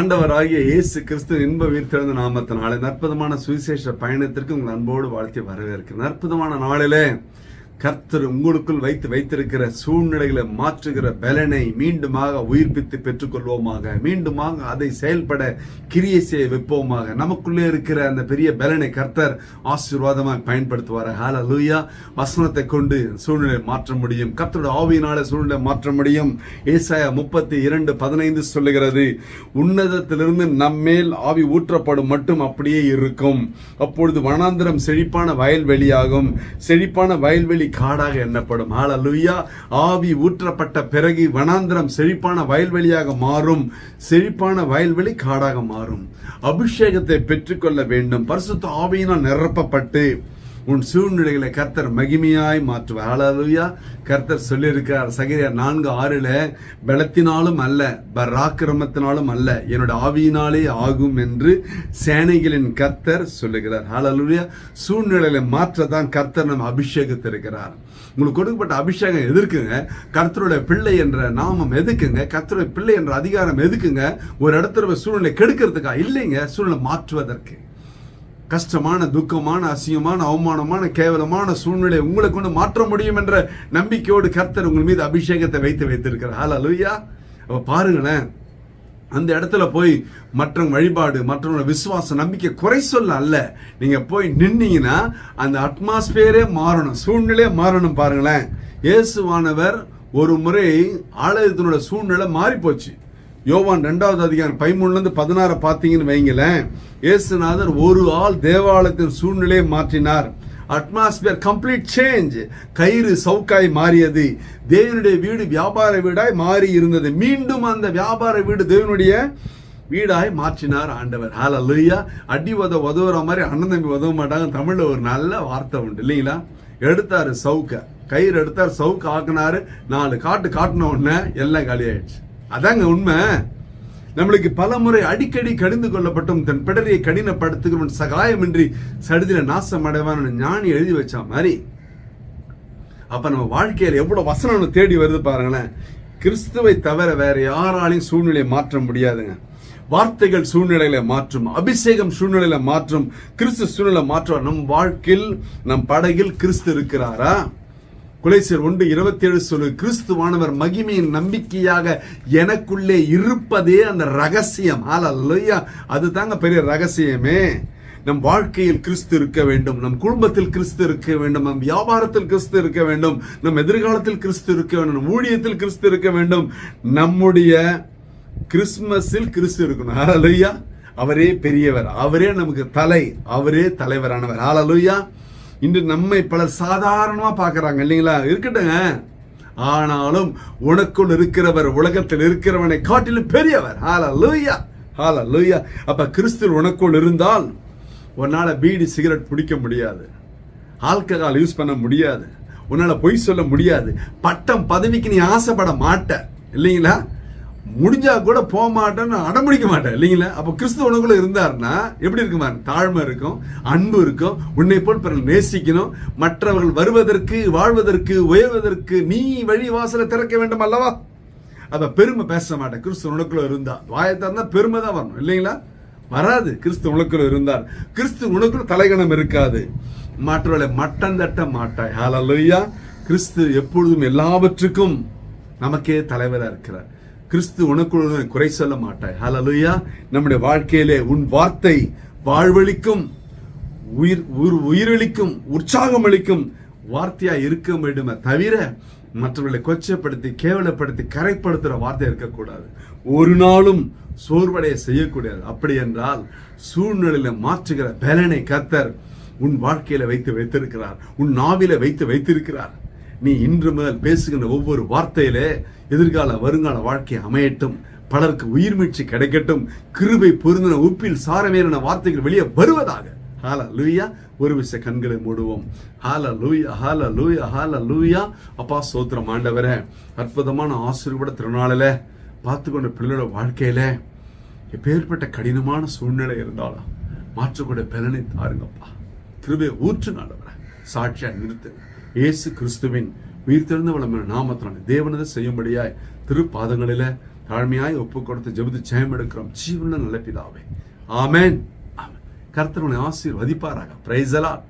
ஆண்டவராகிய இயேசு கிறிஸ்து இன்ப உயிர்த்தெழுந்த நாமத்தினாலே அற்புதமான சுவிசேஷ பயணத்திற்கு உங்கள் அன்போடு வாழ்த்தி வரவேற்கிறேன். அற்புதமான நாளிலே கர்த்தர் உங்களுக்குள் வைத்திருக்கிற சூழ்நிலைகளை மாற்றுகிற பலனை மீண்டுமாக உயிர்ப்பித்து பெற்றுக்கொள்வோமாக, மீண்டுமாக அதை செயல்பட கிரியை செய்ய வைப்போமாக. நமக்குள்ளே இருக்கிற அந்த பெரிய பலனை கர்த்தர் ஆசீர்வாதமாக பயன்படுத்துவார். ஹல்லேலூயா. வசனத்தை கொண்டு சூழ்நிலை மாற்ற முடியும். கர்த்தருடைய ஆவியினால சூழ்நிலை மாற்ற முடியும். ஏசாயா 32:15 சொல்லுகிறது, உன்னதத்திலிருந்து நம்மேல் ஆவி ஊற்றப்படும் மட்டும் அப்படியே இருக்கும். அப்பொழுது வனாந்திரம் செழிப்பான வயல்வெளியாகும், செழிப்பான வயல்வெளி காடாக எண்ணப்படும். ஹல்லேலூயா. ஆவி ஊற்றப்பட்ட பிறகு வனாந்திரம் செழிப்பான வயல்வெளியாக மாறும், செழிப்பான வயல்வெளி காடாக மாறும். அபிஷேகத்தை பெற்றுக்கொள்ள வேண்டும். பரிசுத்த ஆவியினால் நிரப்பப்பட்டு உன் சூழ்நிலைகளை கர்த்தர் மகிமையாய் மாற்றுவார். ஹல்லேலூயா. கர்த்தர் சொல்லியிருக்கிறார் சகரியா 4:6, பலத்தினாலும் அல்ல பராக்கிரமத்தினாலும் அல்ல என்னோட ஆவியினாலே ஆகும் என்று சேனைகளின் கர்த்தர் சொல்லுகிறார். ஹல்லேலூயா. சூழ்நிலைகளை மாற்றதான் கர்த்தர் நம்ம அபிஷேகத்திருக்கிறார். உங்களுக்கு கொடுக்கப்பட்ட அபிஷேகம் எதுக்குங்க? கர்த்தருடைய பிள்ளை என்ற நாமம் எதுக்குங்க? கர்த்தருடைய பிள்ளை என்ற அதிகாரம் எதுக்குங்க? ஒரு இடத்துல சூழ்நிலை கெடுக்கிறதுக்கா? இல்லைங்க, சூழ்நிலை மாற்றுவதற்கு. கஷ்டமான, துக்கமான, அசிங்கமான, அவமானமான, கேவலமான சூழ்நிலை உங்களை கொண்டு மாற்ற முடியும் என்ற நம்பிக்கையோடு கர்த்தர் உங்கள் மீது அபிஷேகத்தை வைத்திருக்கிறார். ஹல்லேலூயா. பாருங்களேன், அந்த இடத்துல போய் மற்றவங்க வழிபாடு, மற்றவங்க விசுவாச நம்பிக்கை குறை சொல்ல அல்ல. நீங்க போய் நின்னீங்கன்னா அந்த அட்மாஸ்பியரே மாறணும், சூழ்நிலையே மாறணும். பாருங்களேன், இயேசுவானவர் ஒரு முறை ஆலயத்தினோட சூழ்நிலை மாறி போச்சு. யோவான் 2:13-16 பார்த்தீங்கன்னு வைங்களேன், இயேசுநாதர் ஒரு ஆள் தேவாலயத்தின் சூழ்நிலையை மாற்றினார். Atmosphere complete change. கயிறு சவுக்காய் மாறியது. தேவனுடைய வீடு வியாபார வீடாய் மாறி இருந்தது. மீண்டும் அந்த வியாபார வீடு தேவனுடைய வீடாய் மாற்றினார் ஆண்டவர். ஹல்லேலூயா. அடி உதவுற மாதிரி அண்ணன் தம்பி உதவ மாட்டாங்க. தமிழ்ல ஒரு நல்ல வார்த்தை உண்டு இல்லைங்களா? எடுத்தாரு சவுக்க, கயிறு எடுத்தாரு, சவுக்கு ஆக்குனாரு, 4 காட்டின உடனே எல்லாம் காலி ஆயிடுச்சு. அதாங்க உண்மை. நம்மளுக்கு பல முறை அடிக்கடி கடிந்து கொள்ளப்பட்டும் தன் பிடரியை கடினப்படுத்துகிறவன் சகாயமின்றி சடுதில நாசம் அடைவான் ஞானி எழுதி வச்ச மாதிரி. அப்ப நம்ம வாழ்க்கையில எவ்வளவு வசனம் தேடி வருது பாருங்களேன். கிறிஸ்துவை தவிர வேற யாராலையும் சூழ்நிலையை மாற்ற முடியாதுங்க. வார்த்தைகள் சூழ்நிலையில மாற்றும், அபிஷேகம் சூழ்நிலையில மாற்றும், கிறிஸ்து சூழ்நிலை மாற்றுவார். நம் வாழ்க்கையில், நம் படகில் கிறிஸ்து இருக்கிறாரா? கொலோசியர் 1:27 சொல்லு, கிறிஸ்துவானவர் மகிமையின் நம்பிக்கையாக எனக்குள்ளே இருப்பதே அந்த ரகசியம். ஹல்லேலூயா. அது தாங்க பெரிய ரகசியமே. நம் வாழ்க்கையில் கிறிஸ்து இருக்க வேண்டும், நம் குடும்பத்தில் கிறிஸ்து இருக்க வேண்டும், நம் வியாபாரத்தில் கிறிஸ்து இருக்க வேண்டும், நம் எதிர்காலத்தில் கிறிஸ்து இருக்க வேண்டும், நம் ஊழியத்தில் கிறிஸ்து இருக்க வேண்டும், நம்முடைய கிறிஸ்துமஸில் கிறிஸ்து இருக்கணும். ஹல்லேலூயா. அவரே பெரியவர், அவரே நமக்கு தலை, அவரே தலைவரானவர். ஹல்லேலூயா. இன்று நம்மை பலர் சாதாரணமா பார்க்கறாங்க இல்லைங்களா? இருக்கட்டுங்க, ஆனாலும் உனக்குள் இருக்கிறவர் உலகத்தில் இருக்கிறவனை காட்டிலும் பெரியவர். ஹல்லேலூயா. ஹல்லேலூயா. அப்ப கிறிஸ்து உனக்குள் இருந்தால் உன்னால பீடி சிகரெட் பிடிக்க முடியாது, ஆல்கஹால் யூஸ் பண்ண முடியாது, உன்னால பொய் சொல்ல முடியாது, பட்டம் பதவிக்கு நீ ஆசைப்பட மாட்ட இல்லைங்களா? முடிஞ்சா கூட போக மாட்டேன்னு அடம்பிடிக்க மாட்டேன் இல்லைங்களா? அப்ப கிறிஸ்து உனக்குள்ள இருந்தாருன்னா எப்படி இருக்குமா? தாழ்மை இருக்கும், அன்பு இருக்கும், உன்னை போல் பிறர் நேசிக்கணும், மற்றவர்கள் வருவதற்கு, வாழ்வதற்கு, உயர்வதற்கு நீ வழி வாசலை திறக்க வேண்டும் அல்லவா? அப்ப பெருமை பேச மாட்டேன். கிறிஸ்து உனக்குள்ள இருந்தா வாயத்தா இருந்தா பெருமை தான் வரணும் இல்லைங்களா? வராது. கிறிஸ்து உனக்குள்ள இருந்தார். கிறிஸ்து உனக்குள்ள தலைகணம் இருக்காது. மற்றவர்களை மட்டம் தட்ட மாட்டாய். ஹல்லேலூயா. கிறிஸ்து எப்பொழுதும் எல்லாவற்றுக்கும் நமக்கே தலைவரா இருக்கிறார். கிறிஸ்து உனக்குள்ள குறை சொல்ல மாட்டாய். ஹல்லேலூயா. நம்முடைய வாழ்க்கையிலே உன் வார்த்தை வாழ்வளிக்கும், உயிரளிக்கும், உற்சாகம் அளிக்கும் வார்த்தையா இருக்க வேண்டுமே தவிர மற்றவர்களை கொச்சப்படுத்தி, கேவலப்படுத்தி, கரைப்படுத்துற வார்த்தை இருக்கக்கூடாது. ஒரு நாளும் சோர்வடைய செய்யக்கூடாது. அப்படி என்றால் சூழ்நிலையில மாற்றுகிற பலனை கர்த்தர் உன் வாழ்க்கையில வைத்திருக்கிறார், உன் நாவில வைத்திருக்கிறார். நீ இன்று முதல் பேசுகின்ற ஒவ்வொரு வார்த்தையிலே எதிர்கால வருங்கால வாழ்க்கை அமையட்டும், பலருக்கு உயிர் மீட்சி கிடைக்கட்டும், கிருபை பொருந்தின உப்பில் சாரமேறின வார்த்தைகள் வெளியே வருவதாக. ஹல்லேலூயா. ஒரு விஷய கண்களை மூடுவோம். ஹல்லேலூயா. ஹல்லேலூயா. ஹல்லேலூயா. அப்பா ஸ்தோத்திரம் ஆண்டவரே. அற்புதமான ஆசீர்வாத திருநாளில பார்த்துக்கொண்ட பிள்ளையோட வாழ்க்கையில எப்பேற்பட்ட கடினமான சூழ்நிலை இருந்தாலும் மாற்றக்கூடிய பலனை தாருங்கப்பா. கிருபை ஊற்று ஆண்டவரே. சாட்சியா நிறுத்துங்க. இயேசு கிறிஸ்துவின் உயிர்த்தெழுந்த வல்லமையான நாமத்தினாலே தேவனது செய்யும்படியாய் திருப்பாதங்களில தாழ்மையாய் ஒப்பு கொடுத்து ஜெபித்து ஜெயம் எடுக்கிறோம் ஜீவனுள்ள நல்ல பிதாவே. ஆமென். கர்த்தர் உங்களை ஆசீர்வதிப்பாராக. Praise the Lord.